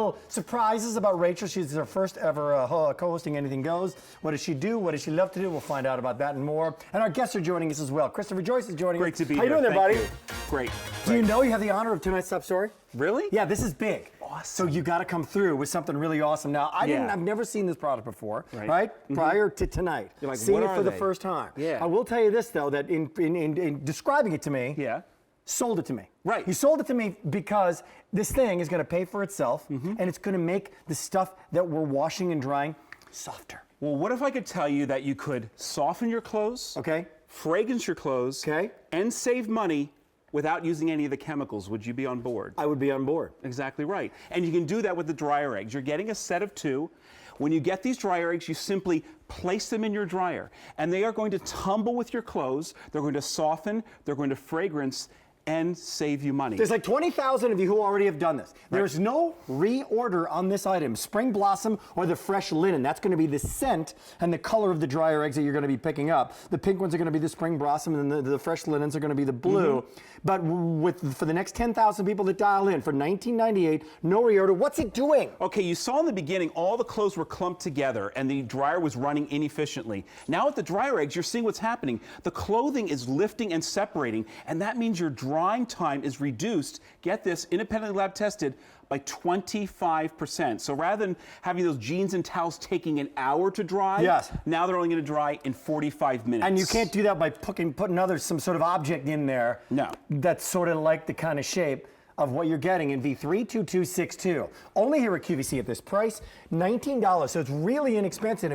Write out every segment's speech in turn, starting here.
little surprises about Rachel. She's her first ever co-hosting Anything Goes. What does she do? What does she love to do? We'll find out about that and more. And our guests are joining us as well. Christopher Joyce is joining us. Great to be here. here. How you doing there, buddy? You. Great. Do you know you have the honor of tonight's top story? Really? Yeah, this is big. Awesome. So you got to come through with something really awesome. Now, I've never seen this product before, right? Prior to tonight. You're like, seeing what it are for the they? first time. Yeah. I will tell you this, though, that in describing it to me, sold it to me. Right. You sold it to me because this thing is going to pay for itself, and it's going to make the stuff that we're washing and drying softer. Well, what if I could tell you that you could soften your clothes, fragrance your clothes, and save money without using any of the chemicals? Would you be on board? I would be on board. Exactly right. And you can do that with the dryer eggs. You're getting a set of 2. When you get these dryer eggs, you simply place them in your dryer, and they are going to tumble with your clothes. They're going to soften, they're going to fragrance, and save you money. There's like 20,000 of you who already have done this. There's no reorder on this item, Spring Blossom or the Fresh Linen. That's going to be the scent and the color of the dryer eggs that you're going to be picking up. The pink ones are going to be the Spring Blossom, and then the Fresh Linens are going to be the blue. But for the next 10,000 people that dial in for $19.98, no reorder, what's it doing? Okay, you saw in the beginning all the clothes were clumped together and the dryer was running inefficiently. Now with the dryer eggs, you're seeing what's happening. The clothing is lifting and separating, and that means your drying time is reduced, get this, independently lab tested, by 25%. So rather than having those jeans and towels taking an hour to dry, now they're only going to dry in 45 minutes. And you can't do that by putting some sort of object in there that's sort of like the kind of shape of what you're getting in V32262. Only here at QVC at this price, $19. So it's really inexpensive,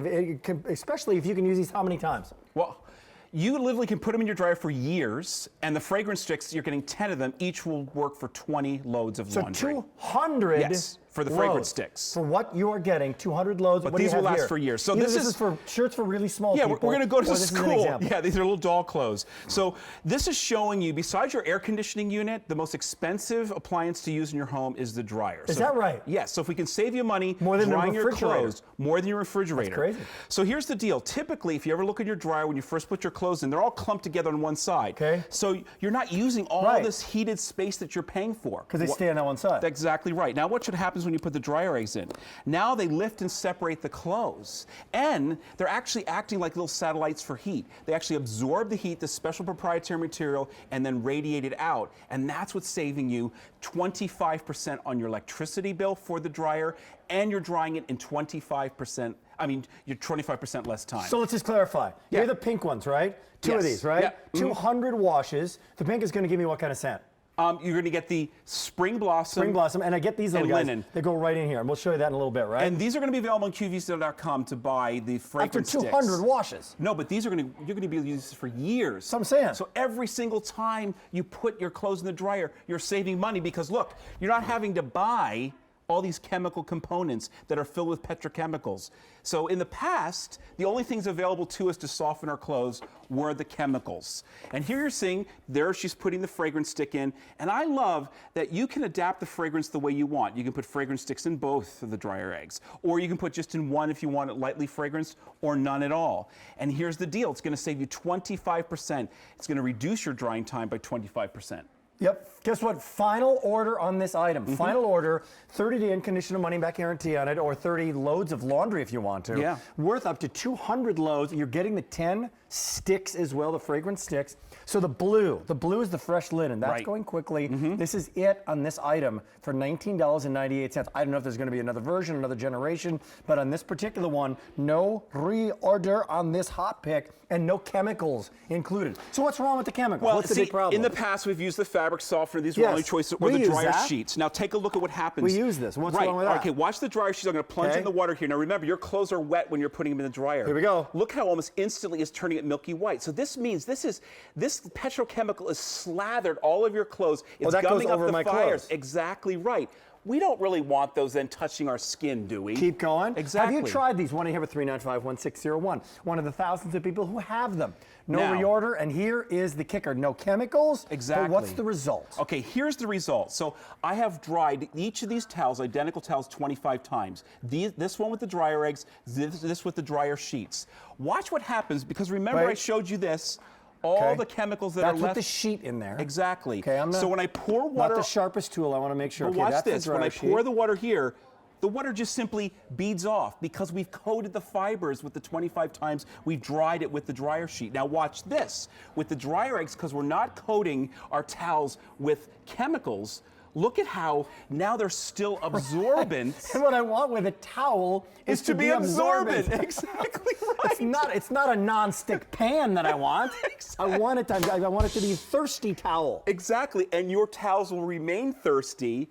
especially if you can use these how many times? Well, you literally can put them in your dryer for years, and the fragrance sticks, you're getting 10 of them. Each will work for 20 loads of laundry. So 200 yes, for the fragrance sticks. For what you are getting, 200 loads. But what these do you will have last here? for years. So Either this is for shirts for really small people. Yeah, we're going to go to school. Yeah, these are little doll clothes. So this is showing you, besides your air conditioning unit, the most expensive appliance to use in your home is the dryer. Is that right? Yes. So if we can save you money more than drying your refrigerator. clothes, more than your refrigerator. That's crazy. So here's the deal. Typically, if you ever look in your dryer when you first put your clothes in, they're all clumped together on one side. Okay. So you're not using all this heated space that you're paying for. Because they stay on that one side. That's exactly right. Now what should happen when you put the dryer eggs in? Now they lift and separate the clothes, and they're actually acting like little satellites for heat. They actually absorb the heat, the special proprietary material, and then radiate it out. And that's what's saving you 25% on your electricity bill for the dryer, and you're drying it in 25%. I mean, you're 25% less time. So let's just clarify. You're the pink ones, right? Two of these, right? 200 washes. The pink is going to give me what kind of scent? You're going to get the Spring Blossom. Spring Blossom, and I get these little guys. Linen. They go right in here, and we'll show you that in a little bit, right? And these are going to be available on QVC.com to buy the fragrance After 200 washes. No, but these are you're going to be able to use this for years. So I'm saying. So every single time you put your clothes in the dryer, you're saving money because look, you're not having to buy all these chemical components that are filled with petrochemicals. So in the past, the only things available to us to soften our clothes were the chemicals. And here you're seeing, there she's putting the fragrance stick in. And I love that you can adapt the fragrance the way you want. You can put fragrance sticks in both of the dryer eggs, or you can put just in one if you want it lightly fragranced, or none at all. And here's the deal, it's gonna save you 25%. It's gonna reduce your drying time by 25%. Yep. Guess what? Final order on this item. Final order, 30-day unconditional money-back guarantee on it, or 30 loads of laundry if you want to. Yeah. Worth up to 200 loads. You're getting the 10 sticks as well, the fragrance sticks. So the blue is the Fresh Linen. That's going quickly. This is it on this item for $19.98. I don't know if there's going to be another version, another generation, but on this particular one, no reorder on this hot pick and no chemicals included. So what's wrong with the chemicals? Well, what's the big problem? in the past we've used the fabric softener. These were only choices, or the dryer sheets. Now take a look at what happens. We use this. What's wrong with that? Okay, watch the dryer sheets. I'm going to plunge in the water here. Now remember, your clothes are wet when you're putting them in the dryer. Here we go. Look how almost instantly it's turning it milky white. So this means this petrochemical is slathered all of your clothes. It's that goes gumming over up my the fires. clothes. Exactly right. We don't really want those then touching our skin, do we? Keep going. Exactly. Have you tried these? 1-800-395-1601. One of the thousands of people who have them. No Now, reorder, and here is the kicker. No chemicals. Exactly. But what's the result? Okay, here's the result. So I have dried each of these towels, identical towels, 25 times. This one with the dryer eggs, this with the dryer sheets. Watch what happens, because remember I showed you this. All the chemicals that are left. That's with the sheet in there. Exactly. Okay, so when I pour water. Not the sharpest tool, I want to make sure. But watch this. When I pour the water here, the water just simply beads off because we've coated the fibers with the 25 times we've dried it with the dryer sheet. Now watch this. With the dryer eggs, because we're not coating our towels with chemicals, look at how now they're still absorbent. And what I want with a towel is to be absorbent. Exactly right. It's not a non-stick pan that I want. Exactly. I want it to be a thirsty towel. Exactly, and your towels will remain thirsty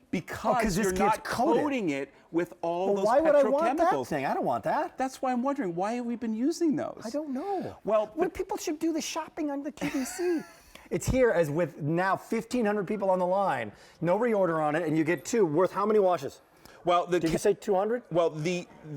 because this you're gets not coated. coating it with all those Why would I want that petrochemicals. thing? I don't want that. That's why I'm wondering, why have we been using those? I don't know. Well, when people should do the shopping on the QVC. It's here as with now 1,500 people on the line. No reorder on it, and you get 2 worth how many washes? Well, Did you say 200? Well,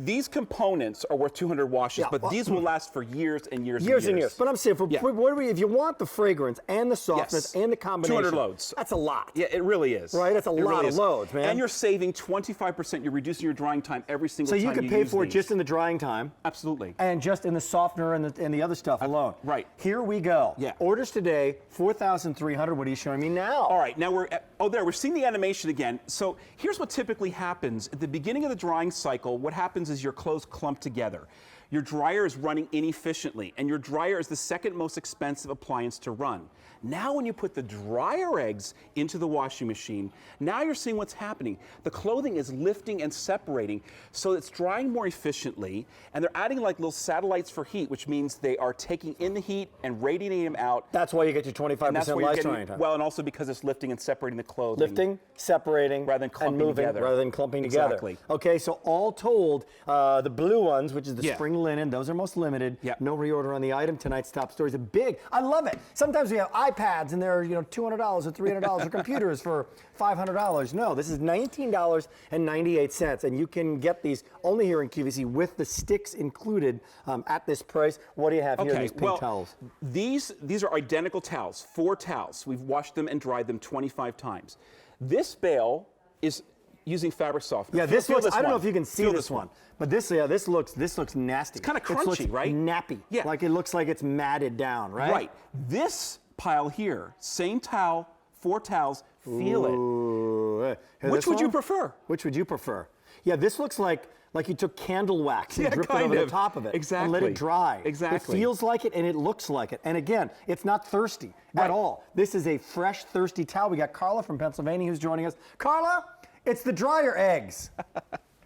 these components are worth 200 washes, Yeah, but well, these will last for years and years and Years years. and years. But I'm saying, if you want the fragrance and the softness Yes. and the combination, 200 loads. That's a lot. Yeah, it really is. Right? That's a It lot really of is. loads, man. And you're saving 25%. You're reducing your drying time every single So time you can you pay use for it these. just in the drying time. Absolutely. And just in the softener and the other stuff alone. right. Here we go. Yeah. Orders today, 4,300. What are you showing me now? All right, now we're at, we're seeing the animation again. So here's what typically happens. At the beginning of the drying cycle, what happens is your clothes clump together. Your dryer is running inefficiently, and your dryer is the second most expensive appliance to run. Now when you put the dryer eggs into the washing machine, now you're seeing what's happening. The clothing is lifting and separating, so it's drying more efficiently, and they're adding like little satellites for heat, which means they are taking in the heat and radiating them out. That's why you get your And that's 25% where you're life getting, drying time. well, and also because it's lifting and separating the clothing. Lifting, separating, Rather than and clumping moving, together. rather than clumping together. Exactly. Okay, so all told, the blue ones, which is the Yeah. spring linen, those are most limited. Yeah. No reorder on the item. Tonight's top story is a big. I love it. Sometimes we have iPads and they're $200 or $300 or computers for $500. No, this is $19.98, and you can get these only here in QVC with the sticks included at this price. What do you have here? Okay, These pink well, towels. these are identical towels, 4 towels. We've washed them and dried them 25 times. This bale is using fabric softener. Yeah, this Feel looks. I don't know one. if you can see Feel this one, but this looks nasty. It's kinda crunchy, right? Nappy. Yeah. Like it looks like it's matted down, right? Right. This pile here, same towel, 4 towels. Feel it. Ooh, here, Which this would you one? prefer? Which would you prefer? Yeah, this looks like you took candle wax and Yeah, dripped it kind over the of. top of it and let Exactly. it dry. Exactly. It feels like it and it looks like it. And again, it's not thirsty Right. at all. This is a fresh, thirsty towel. We got Carla from Pennsylvania who's joining us. Carla, it's the dryer eggs.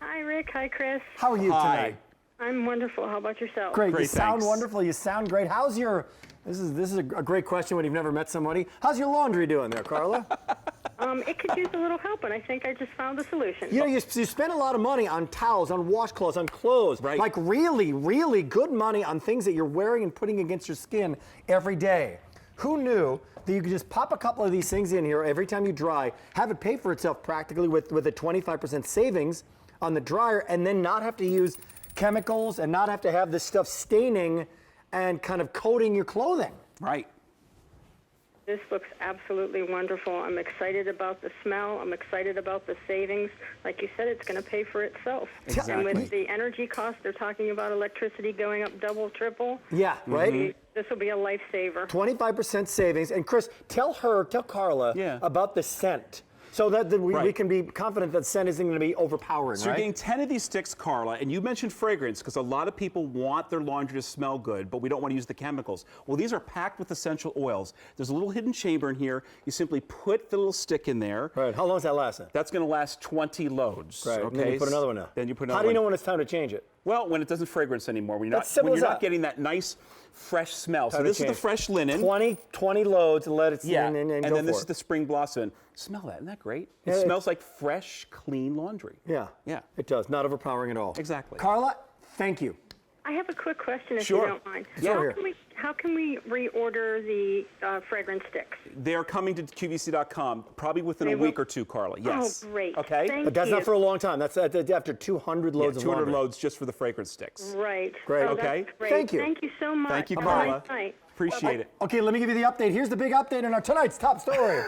Hi, Rick. Hi, Chris. How are you Hi. tonight? I'm wonderful. How about yourself? Great. You Great, sound thanks. wonderful. You sound great. How's your? This is a great question when you've never met somebody. How's your laundry doing there, Carla? It could use a little help, and I think I just found the solution. You spend a lot of money on towels, on washcloths, on clothes. Right. Like really, really good money on things that you're wearing and putting against your skin every day. Who knew that you could just pop a couple of these things in here every time you dry, have it pay for itself practically with a 25% savings on the dryer, and then not have to use chemicals and not have to have this stuff staining and kind of coating your clothing. Right. This looks absolutely wonderful. I'm excited about the smell. I'm excited about the savings. Like you said, it's going to pay for itself. Exactly. And with the energy costs, they're talking about electricity going up double, triple. Yeah, right? This will be a lifesaver. 25% savings. And Chris, tell Carla Yeah. about the scent. So that we Right. can be confident that scent isn't going to be overpowering, So you're right? getting 10 of these sticks, Carla, and you mentioned fragrance because a lot of people want their laundry to smell good, but we don't want to use the chemicals. Well, these are packed with essential oils. There's a little hidden chamber in here. You simply put the little stick in there. Right. How long does that last then? That's going to last 20 loads. Right. Okay. And then you put another one out. Then you put another How do you know one. when it's time to change it? Well, when it doesn't fragrance anymore, when you're That's simple when as you're that. not getting that nice, fresh smell. So Time to this is the change. fresh linen. 20 loads and let it sit Yeah, in and and go then this for is it. the spring blossom. Smell that, isn't that great? It Yeah, smells like fresh, clean laundry. Yeah. Yeah. It does. Not overpowering at all. Exactly. Carla, thank you. I have a quick question, if Sure. you don't mind. Sure. How can we reorder the fragrance sticks? They are coming to QVC.com probably within a will? week or two, Carla. Yes. Oh, great. Okay. Thank But that's you. not for a long time. That's after 200 Yeah, loads of 200 laundry. loads just for the fragrance sticks. Right. Great. Oh, Okay. That's great. Thank you. Thank you so much. Thank you, Have a Carla. nice night. Appreciate it. Okay, let me give you the update. Here's the big update on our tonight's top story.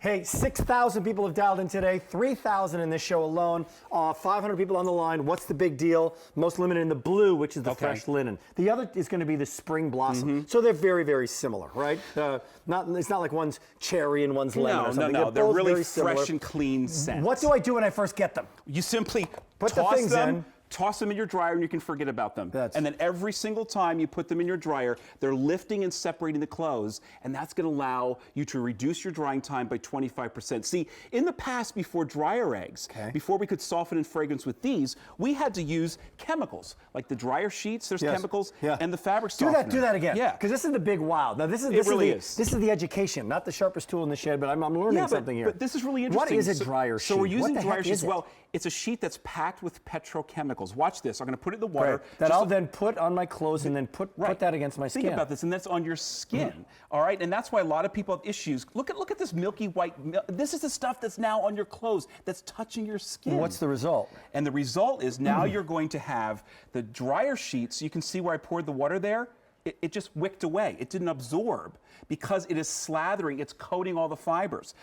Hey, 6,000 people have dialed in today, 3,000 in this show alone, 500 people on the line. What's the big deal? Most limited in the blue, which is the fresh linen. The other is going to be the spring blossom. So they're very, very similar, right? It's not like one's cherry and one's lemon or something. No. They're both really very fresh similar. and clean scent. What do I do when I first get them? You simply Put the toss things them. in. Toss them in your dryer and you can forget about them. And then every single time you put them in your dryer, they're lifting and separating the clothes, and that's going to allow you to reduce your drying time by 25%. See, in the past, before dryer eggs, before we could soften and fragrance with these, we had to use chemicals. Like the dryer sheets, there's chemicals, and the fabric softener. Do that again. Yeah. Because this is the big wow. Now, this is the education, not the sharpest tool in the shed, but I'm learning something here. But this is really interesting. What is a dryer sheet? So we're using What the dryer heck sheets. is it? Well, it's a sheet that's packed with petrochemicals. Watch this. I'm going to put it in the water. That I'll then put on my clothes and then put that against my skin. Think about this, and that's on your skin. All right, and that's why a lot of people have issues. Look at this milky white. This is the stuff that's now on your clothes that's touching your skin. What's the result? And the result is now you're going to have the dryer sheets. You can see where I poured the water there. It just wicked away. It didn't absorb because it is slathering. It's coating all the fibers.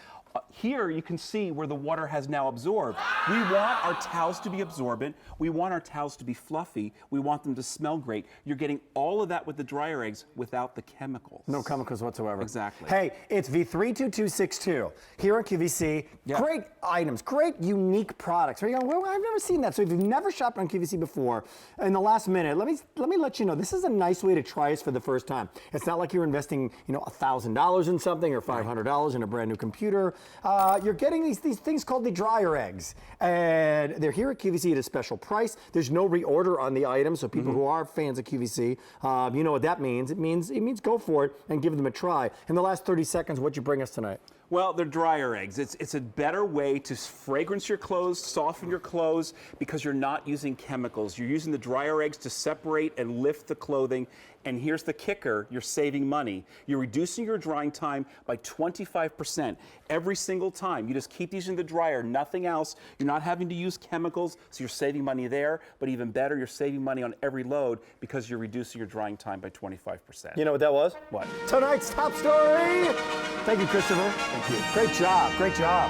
Here you can see where the water has now absorbed. We want our towels to be absorbent. We want our towels to be fluffy. We want them to smell great. You're getting all of that with the dryer eggs without the chemicals. No chemicals whatsoever. Exactly. Hey, it's V32262 here on QVC. Great items, great unique products. Where you go, well, I've never seen that. So if you've never shopped on QVC before, in the last minute, let me let you know, this is a nice way to try us for the first time. It's not like you're investing, $1,000 in something or $500 in a brand new computer. You're getting these things called the dryer eggs, and they're here at QVC at a special price. There's no reorder on the item, so people who are fans of QVC, you know what that means. It means go for it and give them a try. In the last 30 seconds, what'd you bring us tonight? Well, they're dryer eggs. It's a better way to fragrance your clothes, soften your clothes, because you're not using chemicals. You're using the dryer eggs to separate and lift the clothing. And here's the kicker, you're saving money. You're reducing your drying time by 25% every single time. You just keep these in the dryer, nothing else. You're not having to use chemicals, so you're saving money there. But even better, you're saving money on every load because you're reducing your drying time by 25%. You know what that was? What? Tonight's top story. Thank you, Christopher. Thank you. Great job. Great job.